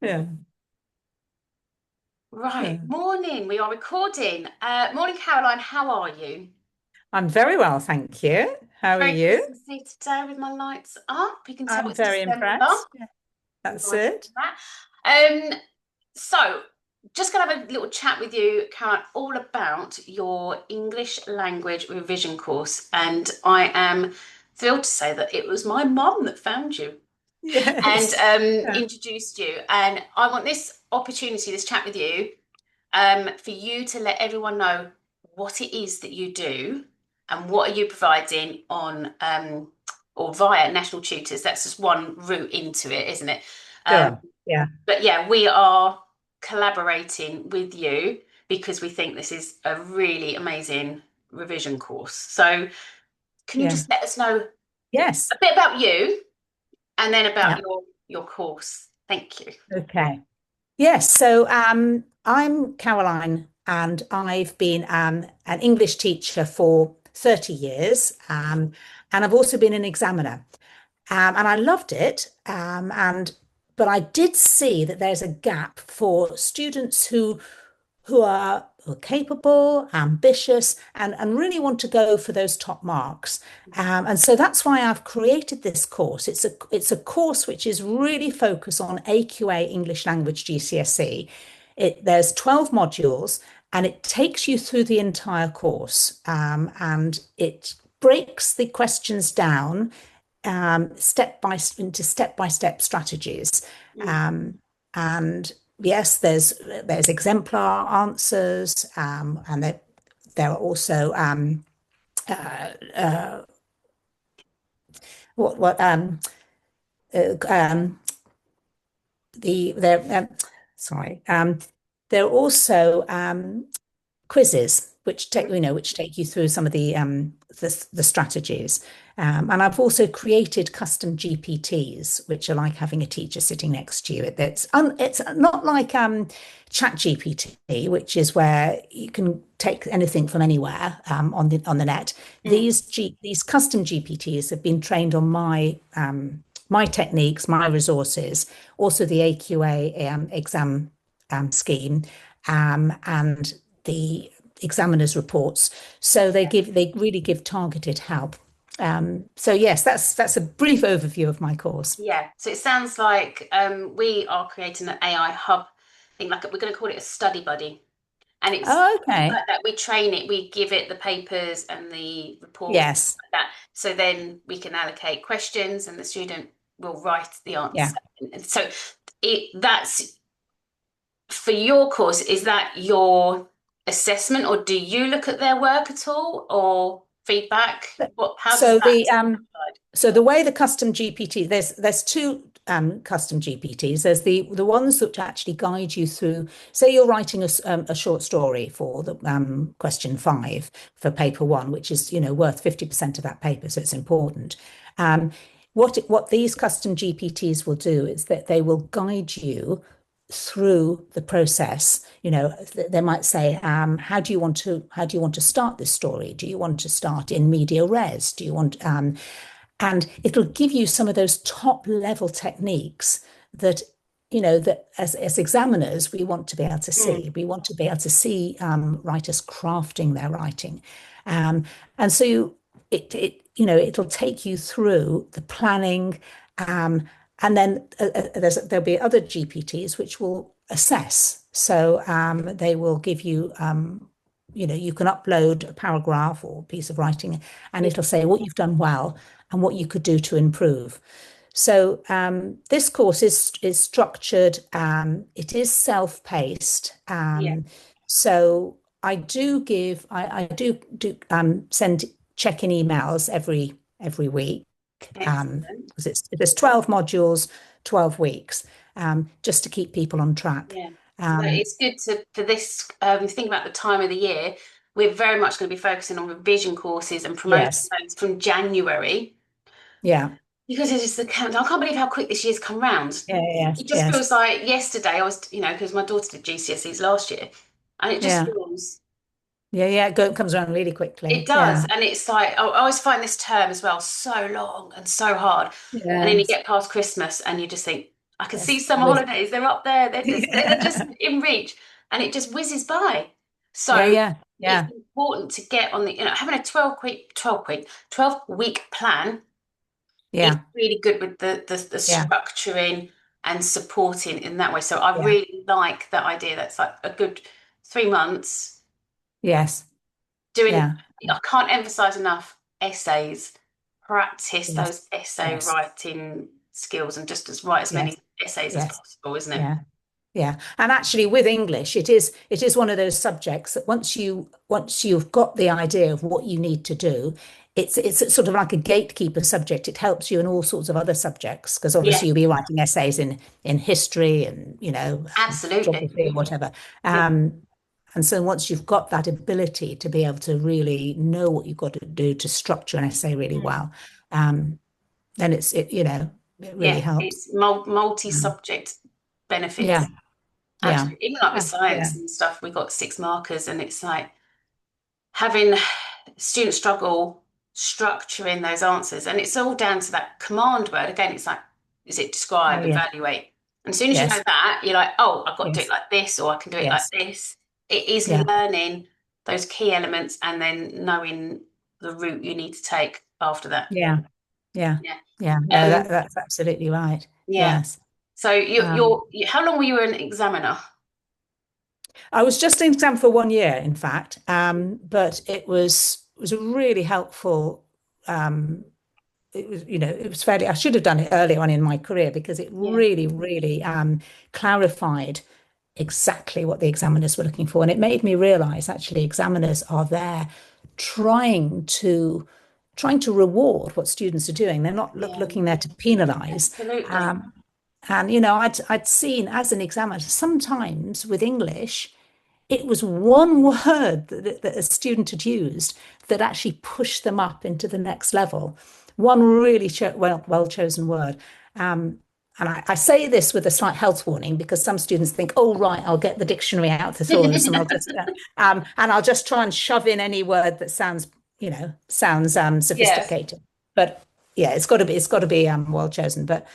Yeah. Right, Yeah. morning. We are recording. Morning, Caroline. How are you? I'm very well, thank you. How are Very you? Christmassy today with my lights up. You can tell I'm it's very December. impressed. Yeah. That's Nice it. to that. So just gonna have a little chat with you, Caroline, all about your English language revision course. And I am thrilled to say that it was my mum that found you and Yes. Yeah. introduced you. And I want this opportunity, this chat with you, for you to let everyone know what it is that you do and what are you providing on or via national tutors. That's just one route into it, isn't it? Um, Sure. Yeah. but yeah, we are collaborating with you because we think this is a really amazing revision course. So can you Yeah. just let us know Yes. a bit about you and then about Yeah. your course? Thank you. Okay. Yes. So I'm Caroline, and I've been an English teacher for 30 years. And I've also been an examiner. And I loved it. But I did see that there's a gap for students who are capable, ambitious, and really want to go for those top marks. And so that's why I've created this course. It's a course which is really focused on AQA English Language GCSE. There's 12 modules, and it takes you through the entire course. And it breaks the questions down step-by-step strategies. Mm. Um, and yes, there's exemplar answers, and there are also uh, uh, what uh, um, the there sorry there are also quizzes which take you through some of the strategies. And I've also created custom GPTs, which are like having a teacher sitting next to you. It's not like Chat GPT, which is where you can take anything from anywhere on the net. Mm. These custom GPTs have been trained on my techniques, my resources, also the AQA exam scheme, and the examiner's reports. So they really give targeted help. So yes, that's a brief overview of my course. Yeah, so it sounds like we are creating an AI hub thing, like we're going to call it a study buddy. And it's Oh, okay. like that we train it, we give it the papers and the reports Yes. like that. So then we can allocate questions and the student will write the Yeah. answer. And so that's for your course, is that your assessment or do you look at their work at all or feedback? How does So that the um, decide? so the way the custom GPT, there's two custom GPTs. There's the ones that actually guide you through. Say you're writing a short story for the question 5 for paper 1, which is worth 50% of that paper, so it's important. Um, what these custom GPTs will do is that they will guide you through the process. They might say, how do you want to start this story? Do you want to start in media res? Do you want and it'll give you some of those top level techniques that that as examiners we want to be able to Mm. see. We want to be able to see writers crafting their writing, um, and so it'll take you through the planning, and then there'll be other GPTs which will assess. So they will give you. You can upload a paragraph or a piece of writing, and Yeah. it'll say what you've done well and what you could do to improve. So this course is structured. It is self-paced. Yeah. So I do send check-in emails every week, Excellent. because there's 12 modules, 12 weeks, just to keep people on track. Yeah. No, Um, it's good to for this think about the time of the year. We're very much going to be focusing on revision courses and promoting yes, those from January yeah, because it's just the countdown. I can't believe how quick this year's come round. yeah, yes, It just yes, feels like yesterday I was, because my daughter did GCSEs last year, and it just yeah, feels yeah, yeah. Comes around really it quickly. does, Yeah, and it's like I always find this term as well so long and so hard, and then you yes, get past Christmas and you just think, I can see Yes. summer holidays. They're up there. They're just Yeah. in reach, and it just whizzes by. Yeah. So Yeah. it's Yeah. important to get on the, having a 12-week plan is Yeah. really good with the Yeah. structuring and supporting in that way. So I Yeah. really like that idea. That's like a good 3 months Yes. doing. Yeah. I can't emphasize enough essays. Practice Yes. those essay Yes. writing skills and just write as Yes. many essays as Yes. possible, isn't it? Yeah. Yeah. And actually with English, it is one of those subjects that once you've got the idea of what you need to do, it's sort of like a gatekeeper subject. It helps you in all sorts of other subjects because Yeah, obviously you'll be writing essays in history and absolutely. geography or whatever. Yeah. And so once you've got that ability to be able to really know what you've got to do to structure an essay really Mm. well, um, then it really Yeah, helps. it's Um, multi-subject yeah. benefits. Yeah. Absolutely. Even like with Yeah. Yeah. science and stuff, we got 6 markers, and it's like having students struggle structuring those answers. And it's all down to that command word. Again, it's like, is it Oh, describe, yeah. evaluate? And as soon as you know Yes. that, you're like, oh, I've got to do it Yes. like this, or I can do it like Yes. this. It is Yeah. learning those key elements and then knowing the route you need to take after that. Yeah. Yeah. Yeah. Yeah. No, Um, that's absolutely right. yeah. Yes. So Um, how long were you an examiner? I was just in exam for 1 year, in fact, but it was a really helpful. Um, it was fairly. I should have done it earlier on in my career because it Yeah. really, really clarified exactly what the examiners were looking for, and it made me realize actually examiners are there trying to trying to reward what students are doing. They're not Yeah. looking there to penalize. Absolutely. Um, and I'd seen as an examiner sometimes with English it was one word that a student had used that actually pushed them up into the next level. One really well chosen word. Um, and I say this with a slight health warning because some students think, oh, right, I'll get the dictionary out thesaurus and I'll just try and shove in any word that sounds Yes. sophisticated. But yeah, it's got to be well chosen. But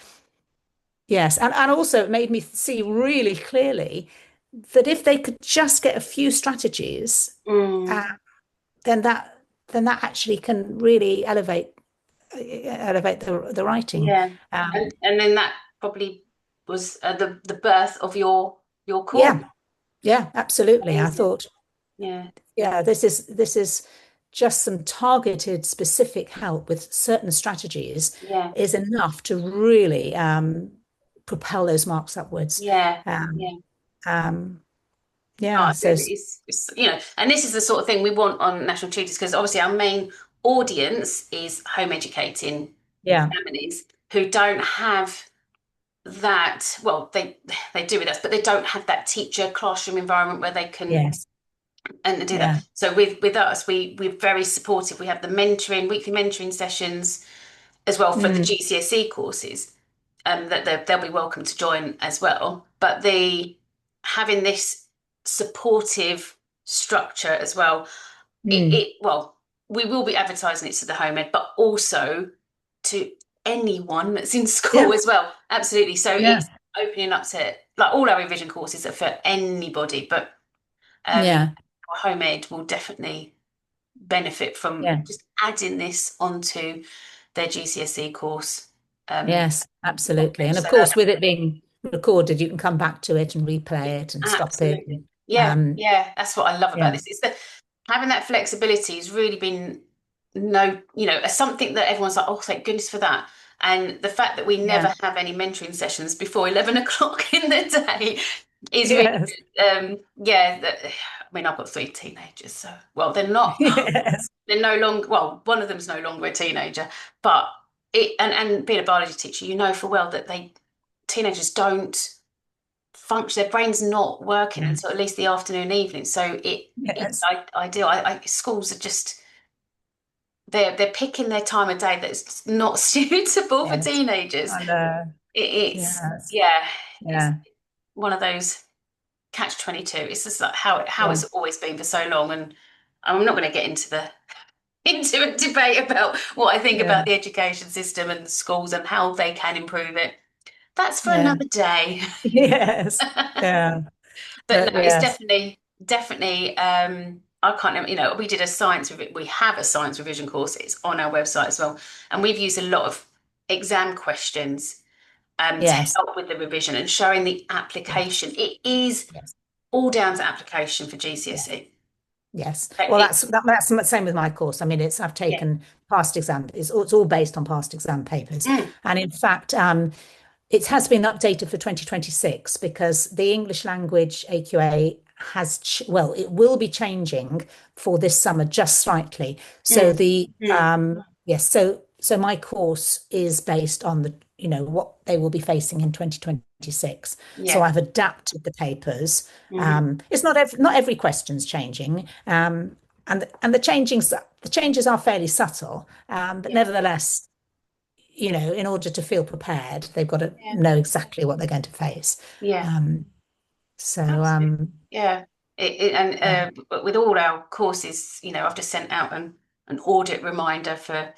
yes, and also it made me see really clearly that if they could just get a few strategies, Mm, uh, then that actually can really elevate the writing. yeah. Um, And then that probably was the birth of your course. yeah, yeah, absolutely. I Amazing. thought, Yeah. yeah, this is just some targeted, specific help with certain strategies Yeah. is enough to really propel those marks upwards. Yeah. Yeah. Um, um, Oh, yeah, so and this is the sort of thing we want on National Tutors because obviously our main audience is home educating yeah, families who don't have that, well, they do with us, but they don't have that teacher classroom environment where they can yes, and do that. yeah, So with us, we're very supportive. We have the weekly mentoring sessions as well for the mm, GCSE courses, that they'll be welcome to join as well. But the having this supportive structure as well, mm, well, we will be advertising it to the home ed, but also to anyone that's in school yeah, as well. Absolutely. So yeah, it's opening up to like all our revision courses are for anybody, but yeah, our home ed will definitely benefit from yeah. just adding this onto their GCSE course. Um, Yes, absolutely. And of so that course, with it being recorded, you can come back to it and replay it and stop it. absolutely, yeah, yeah, that's what I love about Yeah, this. It's that having that flexibility has really been something that everyone's like, oh, thank goodness for that. And the fact that we yeah, never have any mentoring sessions before 11 o'clock in the day is really yes, good. Yeah, I mean, I've got 3 teenagers, so well, they're not. yes, They're no longer, well, one of them's no longer a teenager, but and being a biology teacher, you know for well that teenagers don't function, their brain's not working yeah, until at least the afternoon, evening. So it's yes, ideal. Schools are just they're picking their time of day that's not suitable for yes. teenagers. And It's yes, yeah, it's yeah, one of those catch-22. It's just like how yeah, it's always been for so long, and I'm not going to get into the into a debate about what I think yeah, about the education system and schools and how they can improve it. that's for Yeah. another day. Yes. Yeah. But no, But it's yes. definitely. I can't remember. We did a we have a science revision course. It's on our website as well, and we've used a lot of exam questions to Yes. help with the revision and showing the Yes. application. It is Yes. all down to application for Yeah. GCSE. Yes. Well, It, that's the same with my course. I mean, I've yeah. taken past exam. It's all based on past exam papers, Mm, and in fact, it has been updated for 2026 because the English language AQA well, it will be changing for this summer just slightly. So mm, mm, yes, so my course is based on what they will be facing in 2026. So yeah. I've adapted the papers. Hmm. It's not every question's changing. And the changes are fairly subtle, but Yeah. nevertheless, in order to feel prepared, they've got to Yeah. know exactly what they're going to face. Yeah. Um, so, Absolutely. Yeah. And yeah, but with all our courses, I've just sent out an audit reminder for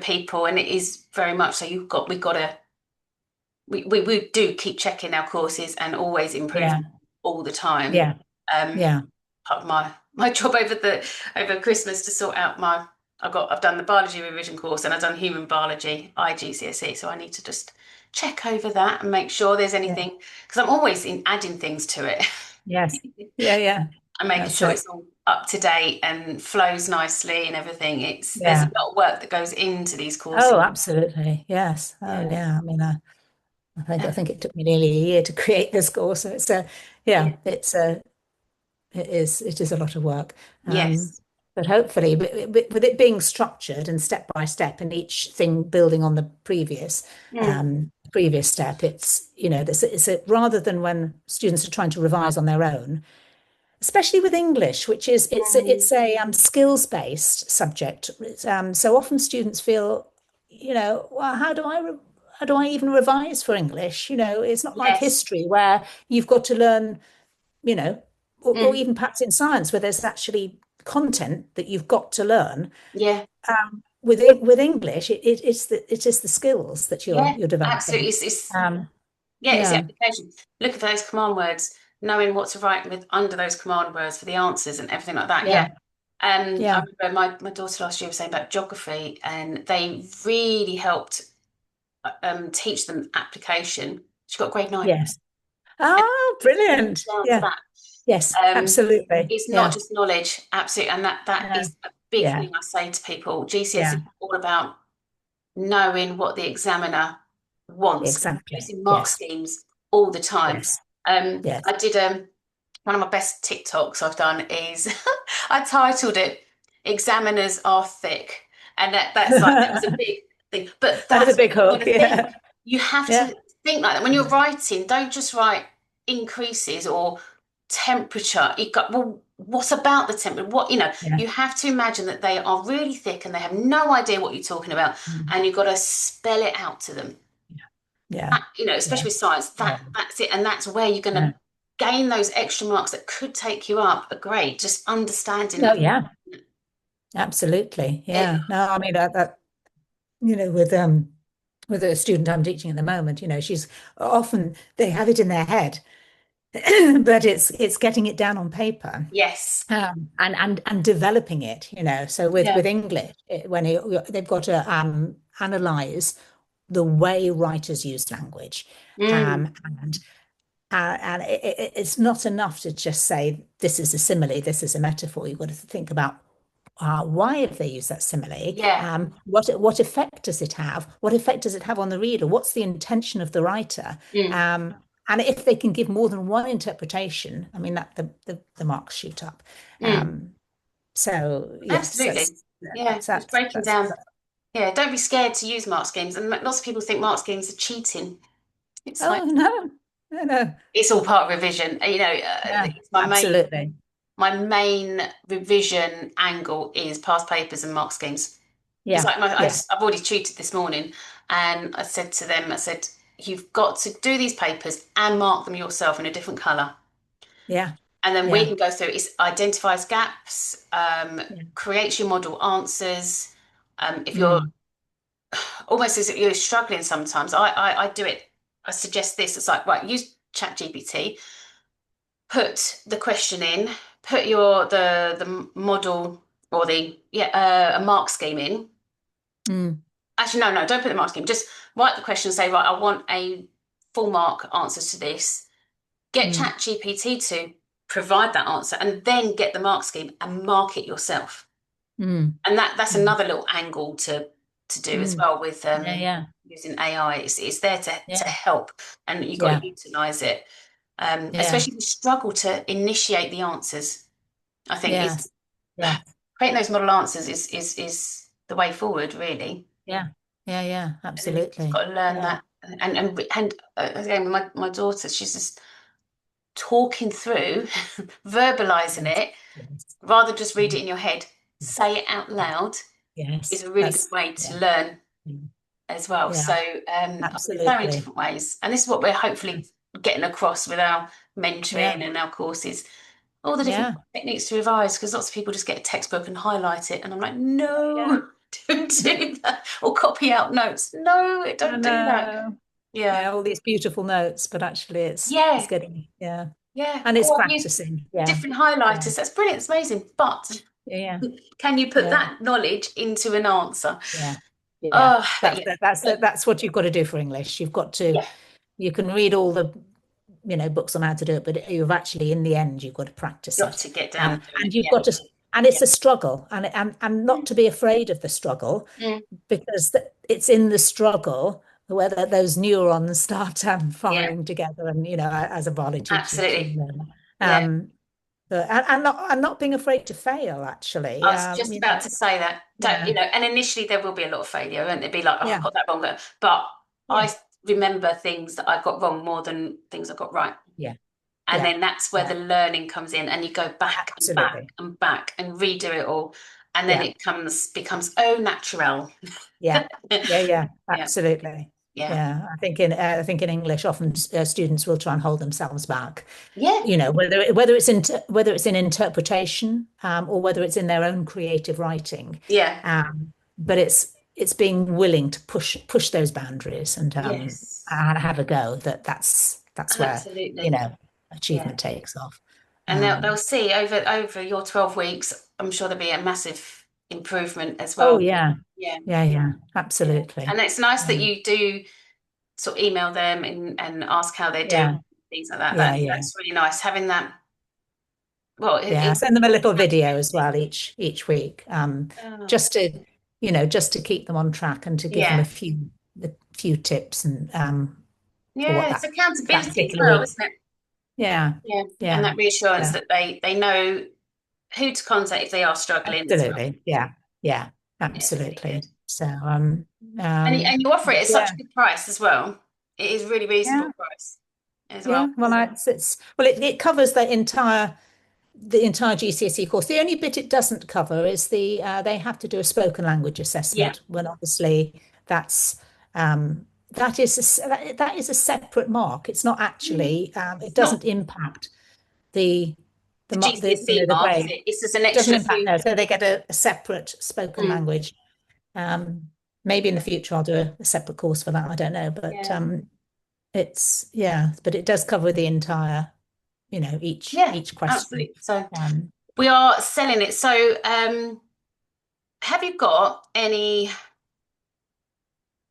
people, and it is very much so. We've got to we do keep checking our courses and always improve yeah, all the time. yeah, Um, yeah, Part of my job over Christmas to sort out I've done the biology revision course and I've done human biology IGCSE, so I need to just check over that and make sure there's yeah, anything because I'm always in adding things to it yes, yeah, yeah. and making That's sure it. it's all up to date and flows nicely and everything. There's a Yeah. lot of work that goes into these courses. Oh, absolutely. Yes. Oh, Yeah, yeah. I mean, I yeah, think it took me nearly a year to create this course. So yeah. yeah, it is a lot of work. Um, Yes. but hopefully, with it being structured and step by step, and each thing building on the Mm, previous step, rather than when students are trying to revise on their own, especially with English, which is mm, it's a skills based subject. So often students feel, well, how do I even revise for English? It's not like yes. history where you've got to learn, you know, or Mm, even perhaps in science where there's actually content that you've got to learn. yeah. With English, it is the skills that you're Yeah. you're Absolutely. developing. It's Um, Yeah, it's the yeah, application. Looking for those command words, knowing what to write with under those command words for the answers and everything like that. Yeah. yeah, I yeah, remember my daughter last year was saying about geography, and they really helped teach them application. She got grade 9. yes. And Oh, it's all brilliant. down to Yeah. that. Yes, Um, absolutely. it's not Yeah. just knowledge, absolutely, and that No. is a big Yeah. thing I say to people. GCSE Yeah. is all about knowing what the examiner wants, Exactly. using mark Yes. schemes all the time. Yes. Yes. I did one of my best TikToks I've done is I titled it "Examiners Are Thick," and that was a That big thing. But is a that's big what you've got hook. to think. Yeah. You have Yeah. to think like that when you're writing. Don't just write increases or temperature. You got well. What about the temperature? Yeah. You have to imagine that they are really thick and they have no idea what you're talking about, Mm. and you've got to spell it out to them. Yeah. Yeah. Especially with science, Yeah. that's it, and that's where you're going Yeah. to gain those extra marks that could take you up a grade. Just understanding No, that. yeah. Absolutely. It, Yeah. No, I mean that with a student I'm teaching at the moment, she's often they have it in their head, but it's getting it down on paper. yes. And developing it, So Yeah. with English, they've got to analyze the way writers use language, Mm, and it's not enough to just say this is a simile, this is a metaphor. You've got to think about why have they used that simile? yeah. What effect does it have? What effect does it have on the reader? What's the intention of the writer? Mm, Um, and if they can give more than one interpretation, I mean that the marks shoot up. mm, So yes, absolutely. Yeah. It's breaking that's down. Yeah. Don't be scared to use mark schemes. And lots of people think mark schemes are cheating. It's like oh no, no, no. it's all part of revision. Yeah, It's absolutely. my main revision angle is past papers and mark schemes. It's Yeah, like yeah, I've already tutored this morning, and I said to them, I said, you've got to do these papers and mark them yourself in a different colour. yeah, And then we yeah, can go through it identifies gaps, yeah. creates your model answers. If you're Mm, almost as if you're struggling sometimes, I do it. I suggest this. It's like, right, use ChatGPT, put the question in, put the model or a mark scheme in. Mm, Actually, no, don't put the mark scheme. Just write the question and say, right, I want a full mark answers to this. Get mm, ChatGPT to provide that answer and then get the mark scheme and mark it yourself. mm, And that's mm, another little angle to do as mm. well with Yeah, yeah, using AI. It's there to yeah, help, and you've got yeah, to utilize it. yeah, Especially if you struggle to initiate the answers. I think yeah, it's yeah, creating those model answers is the way forward, really. yeah, yeah, yeah, And then you've just absolutely. got to learn Yeah. that. And again, my daughter, she's just talking through, verbalizing Yes, it, yes, rather than just read it in your head. Say it out loud is yes, a really good that's way to yeah, learn yeah, as well. yeah, So there's so many absolutely. different ways, and this is what we're Yeah, hopefully getting across with our yeah, mentoring and our courses, all the different yeah, techniques to revise. Because lots of people just get a textbook and highlight it, and I'm like, yeah. no, don't do that, or copy out notes. No, I don't do that. know. Yeah, Yeah, all these beautiful notes, but actually it's yeah, getting, yeah. yeah. And it's Or I've used practicing. Yeah. different Yeah. highlighters. That's brilliant. It's amazing. But Yeah. can you put Yeah. that knowledge into an answer? Yeah. Yeah. Oh, but yeah, but That's what you've got to do for English. You've got to, yeah, you can read all the, books on how to do it, but you've actually, in the end, you've got to practice got it. to get down and do it. And you've Yeah, got to, and yeah. it's a struggle, and not to be afraid of the struggle, Mm, because it's in the struggle where those neurons start yeah, firing together, and as a biology teacher, absolutely. Yeah. um, and not being afraid to fail, actually. I was just about to say that. Don't, Yeah, and initially there will be a lot of failure, and it'd be like, oh, I yeah, got that wrong. But yeah, I remember things that I got wrong more than things I got right. yeah, And yeah, then that's where yeah, the learning comes in, and you go back and back absolutely. and back and redo it all. And then Yeah, it becomes oh natural. yeah, yeah, yeah, Yeah, absolutely. yeah, Yeah, I think in English, often students will try and hold themselves back. yeah, Whether it's in interpretation, or whether it's in their own creative writing, yeah. but it's being willing to push those boundaries, Yes, and have a go. That's where you absolutely. know Yeah. achievement takes off. And they'll Um, see over your 12 weeks, I'm sure there'll be a massive improvement as oh well. yeah, Yeah, yeah, yeah, yeah. And absolutely. it's nice that Um, you do sort of email them and ask how they're doing, yeah, things like that. yeah, yeah, That's really nice having that. Well, yeah. it Send them a little video as transparency. well each week, Oh, just to keep them on track, and to give them yeah. a few tips, and for Yeah, what it's that accountability as particular well, week. isn't it? Yeah, Yeah. And yeah, that reassurance yeah. that they know who to contact if they are struggling as well. Absolutely. Yeah. Yeah. Yeah, it's really good. Absolutely. So, And you offer it at such yeah. a good price as well. It is really Yeah. reasonable price as Yeah. well. Well, it covers the entire GCSE course. The only bit it doesn't cover is they have to do a spoken language Yeah. assessment, when obviously that is a separate mark. It's not Mm. actually, it It's not doesn't impact the the the GCSE the mark, is grade. it? It's just an It doesn't extra impact, few. no. So they get a separate spoken Mm. language. Maybe in the future I'll do a separate course for that. I don't know, but Yeah. but it does cover the entire, each Yeah, each question. absolutely. So Um, we are selling it. So have you got any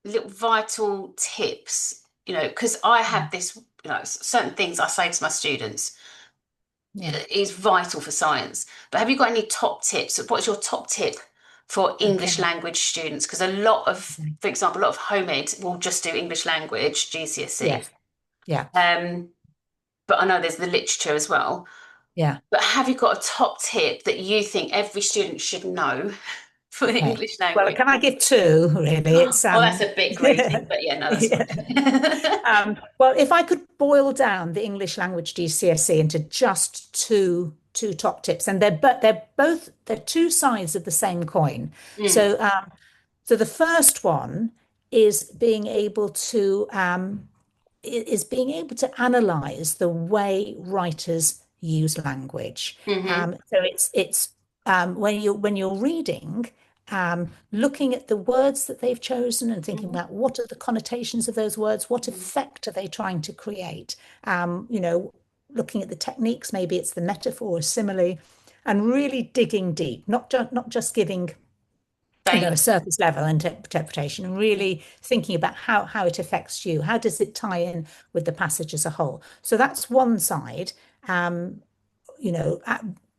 little vital tips? Because I have this, certain things I say to my students yeah. is vital for science. But have you got any top tips? What's your top tip for English Okay. language students? Because a lot of, Okay. for example, a lot of home ed will just do English language GCSE. Yes. Yeah. Um, but I know there's the literature as well. Yeah. But have you got a top tip that you think every student should know for the Okay. English Well, language? can I give two, really? It's Oh, that's a bit greedy, but yeah, no, that's yeah. fine. Well, if I could boil down the English language GCSE into just two top tips, and they're two sides of the same coin. Mm, So the first one is being able to analyze the way writers use language. hmm So it's when you're reading, looking at the words that they've chosen and thinking about what are the connotations of those words, what effect are they trying to create? Looking at the techniques, maybe it's the metaphor or simile, and really digging deep, not just giving Thank a surface level interpretation, and really thinking about how it affects you. How does it tie in with the passage as a whole? So that's one side. Um,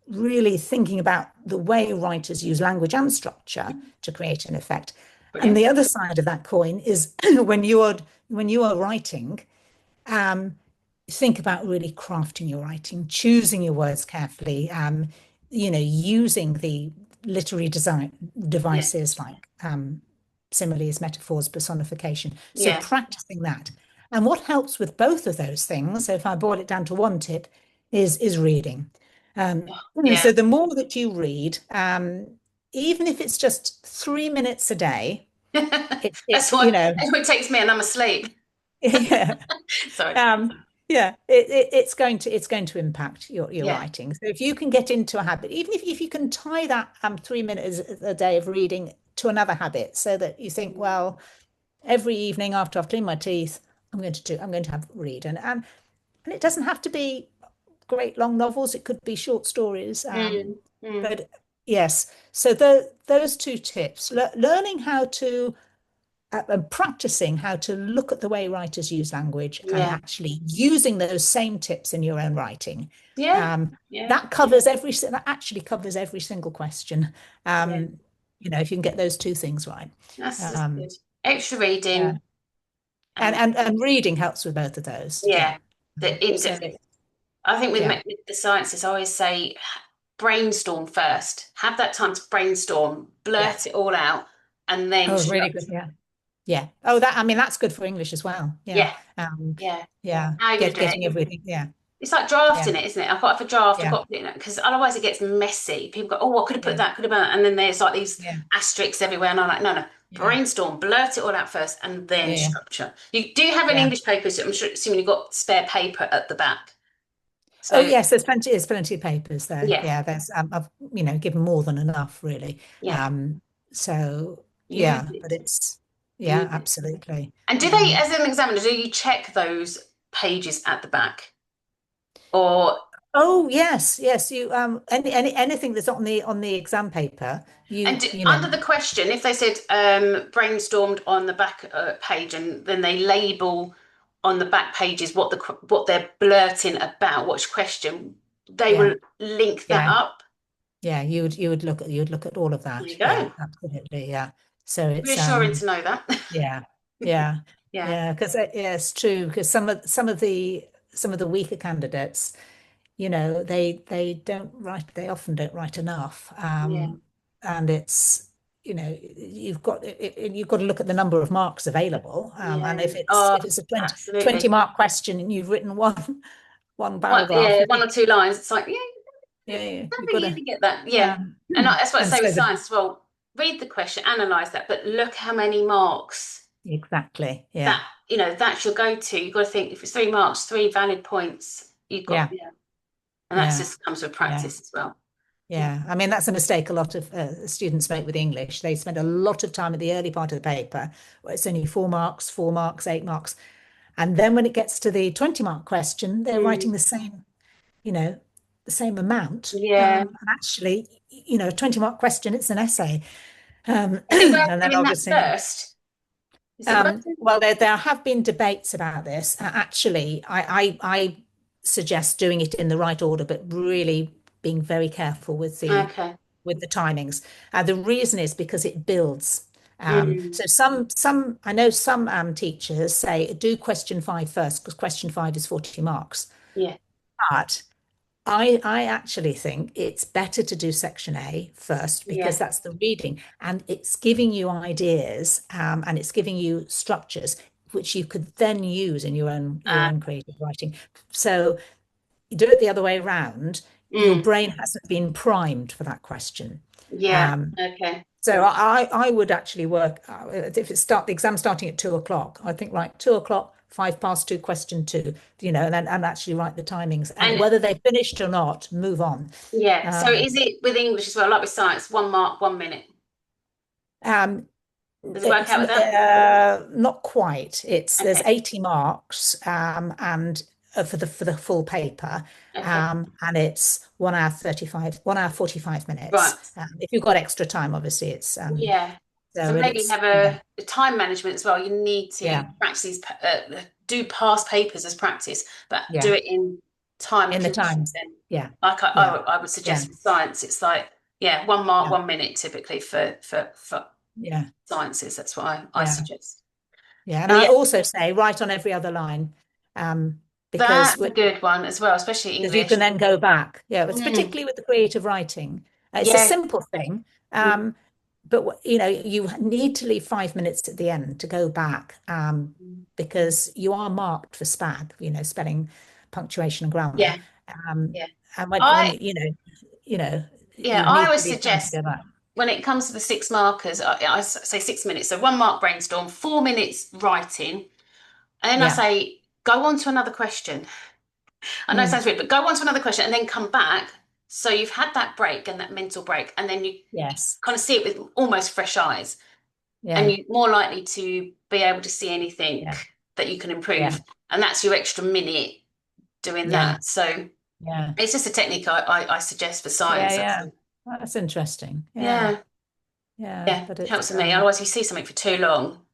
really thinking about the way writers use language and structure to create an effect. And Brilliant. the other side of that coin is when you are writing, think about really crafting your writing, choosing your words carefully, using the literary design Yeah. devices like similes, metaphors, personification. So Yeah. practicing that. And what helps with both of those things, so if I boil it down to one tip, is reading. Yeah. So the more that you read, even if it's just 3 minutes a day, That's what it takes me, and I'm asleep. yeah, Sorry. yeah, it's going to impact your Yeah. writing. So if you can get into a habit, even if you can tie that 3 minutes a day of reading to another habit, so that you think, well, every evening after I've cleaned my teeth, I'm going to have read, and it doesn't have to be great long novels. It could be short stories. Mm, mm, But yes, so those two tips, learning how to and practicing how to look at the way writers use language and yeah. actually using those same tips in your own writing. Yeah. Yeah. That actually covers every single question. Yeah. If you can get those two things right. That's Um, good. Extra yeah. reading And, and and reading helps with both of those. Yeah. yeah, the So in-depth. I think with, yeah. with the sciences, I always say brainstorm first. Have that time to brainstorm, Yeah. blurt it all out, and then Oh, really good. structure. Yeah. Yeah. Oh, I mean, that's good for English as well. Yeah. Yeah. Um, Yeah. yeah. How are you going to do Getting it? everything. Yeah. It's like Yeah. drafting it, isn't it? I've got to have a draft, I've Yeah. got to, because otherwise it gets messy. People go, oh, I could have put Yeah. that, could have put that. And then there's like these Yeah. asterisks everywhere. And I'm like, no, no, Yeah. brainstorm, blurt it all out first and then Yeah. structure. You do have an Yeah. English paper, so I'm sure, assuming you've got spare paper at the back. Oh, So, yes, there's plenty of papers there. yeah, Yeah, I've given more than enough really. yeah, Um, so use yeah, but it, it's yeah, use it. absolutely. And do they, as an examiner, do you check those pages at the back? Or Oh, yes, yes. You anything that's on the exam paper, and under the question, if they said brainstormed on the back page, and then they label on the back pages what they're blurting about, which question, they yeah, will link that yeah, up. yeah. You would look at all of There that. you Yeah, go. absolutely. Yeah. So it's Reassuring to know that. yeah, yeah, Yeah, yeah. Because yeah, it's true. Because some of the weaker candidates, they don't write, they often don't write enough. yeah, And it's, you've got to look at the number of marks available. And yeah. if it's Oh, if it's a 20 absolutely. mark question and you've written one One, paragraph, yeah, you one think, or two lines. It's like, yeah, yeah, I you've got think you to can get that. Yeah, and that's what I and say so with science as well. Read the question, analyze that, but look how many marks exactly, yeah, that that's your go-to. You've got to think if it's 3 marks, 3 valid points. You've got yeah, yeah, and that yeah, just comes with yeah. practice as well. Yeah, Yeah, I mean that's a mistake a lot of students make with English. They spend a lot of time at the early part of the paper where it's only 4 marks, 4 marks, 8 marks, and then when it gets to the 20 mark question, they're writing mm, you know, the same amount. yeah. And actually, a 20 mark question, it's an essay, Is it worth and then doing that obviously, first? Is it worth it? well, there have been debates about this. Actually, I suggest doing it in the right order, but really being very careful with the Okay. timings. The reason is because it builds. Mm, So some I know some teachers say do question 5 first because question 5 is 40 marks. yeah, But I actually think it's better to do section A first because yeah. that's the reading and it's giving you ideas and it's giving you structures which you could then use in your Uh, own creative writing. So you do it the other way around, your mm, brain hasn't been primed for that question. yeah. Um, Okay. so I would actually work if the exam starting at 2 o'clock. I think like 2 o'clock, 5 past 2, question 2. And actually write the timings and And whether they finished or not, move on. yeah. So Um, is it with English as well, like with science? 1 mark, 1 minute. Um, Does it work it's out with that? not quite. It's there's Okay. 80 marks, and for the full paper, Okay. and it's 1 hour 35, 1 hour 45 Right. minutes. If you've got extra time, obviously it's Yeah. so So maybe it's have yeah, a time management as well. You need to yeah, practice these, do past papers as practice, but do yeah, it in time in the conditions times. then. Yeah, Like yeah, I would yeah, suggest with science, it's like, yeah, 1 mark, yeah, 1 minute typically for yeah, sciences. That's what I yeah, suggest. yeah. And And I yeah, also say write on every other line, because that's a good one as well, especially you English. can then go back. Yeah, it's Mm, particularly with the creative writing. It's a yeah. simple thing, Mm, but you need to leave 5 minutes at the end to go back, mm. because you are marked for SPAG, spelling, punctuation, and grammar. Yeah. Um, Yeah. and when I yeah, you I need always to leave time to suggest go back. when it comes to the 6 markers, I say 6 minutes. So 1 mark brainstorm, 4 minutes writing, and then I Yeah. say go on to another question. I know it Mm. sounds weird, but go on to another question and then come back. So you've had that break and that mental break, and then you Yes. kind of see it with almost fresh eyes, and Yeah. you're more likely to be able to see anything Yeah. that you can Yeah. improve. And that's your extra minute doing Yeah. that. So Yeah. it's just a technique I suggest for Yeah. science. Yeah. That's interesting. Yeah. Yeah, Yeah. yeah, But helps me. Otherwise, if you see something for too long,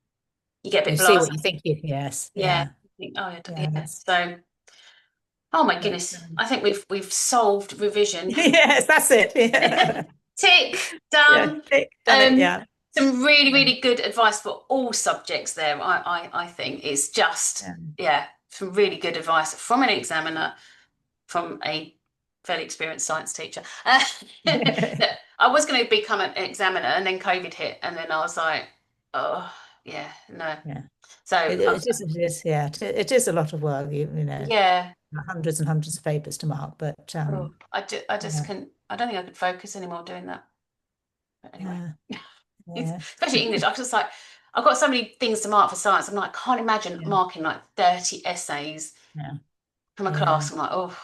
you get a bit you see what blasé. you think yes. Yeah, Yeah. you think, oh, Yeah. yeah. That's So, oh my but goodness, I think we've solved revision. yes, that's it. Yeah. Tick, Yeah. done. Tick, done it. Um, Yeah. some really, Yeah. really good advice for all subjects there. I think it's just, Yeah. yeah, some really good advice from an examiner, from a fairly experienced science teacher. Look, I was going to become an examiner, and then COVID hit, and then I was like, oh, yeah, no. Yeah. So, It is, yeah. It is a lot of work, yeah. hundreds and hundreds of papers to mark, but Oh, I just yeah. can. I don't think I could focus anymore doing that. But anyway, Yeah. it's, Yeah. especially English. I was just like, I've got so many things to mark for science. I'm like, I can't imagine Yeah. marking like 30 essays Yeah. from a Yeah. class. I'm like, oh,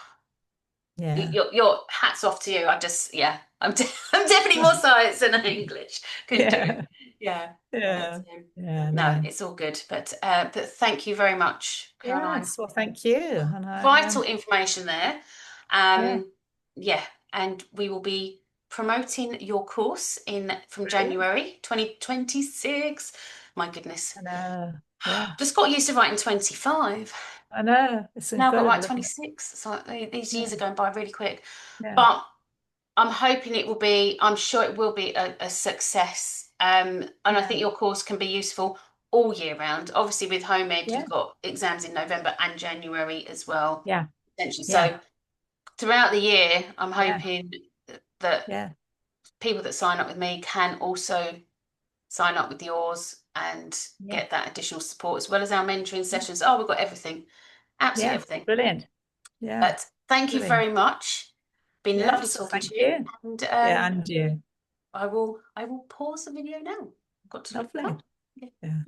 Yeah. your hats off to you. I just, yeah, I'm definitely more science than English can do. Yeah. Yeah, but, Yeah. Yeah. no, No. it's all good. But thank you very much, Caroline. Yes. Well, thank you. And Vital information there. yeah. Yeah, and we will be promoting your course in from Brilliant. January 2026. My goodness. I know. Yeah. Just got used to writing 25. I know. It's Now I've got to write incredible, isn't it? 26. So these years are Yeah. going by really quick. Yeah. But I'm hoping it will be, I'm sure it will be a success. And I Yeah. think your course can be useful all year round. Obviously, with home ed, Yeah. you've got exams in November and January as well, Yeah. essentially. Yeah. So throughout the year, I'm Yeah. hoping that Yeah. people that sign up with me can also sign up with yours and Yeah. get that additional support as well as our mentoring sessions. Oh, we've got everything, absolutely Yeah. everything. Brilliant. Yeah. But thank you Brilliant. very much. Been lovely Yes. Well, talking thank to you. you. And Yeah. And you. I will pause the video now. I've got to look Lovely. up. Yeah.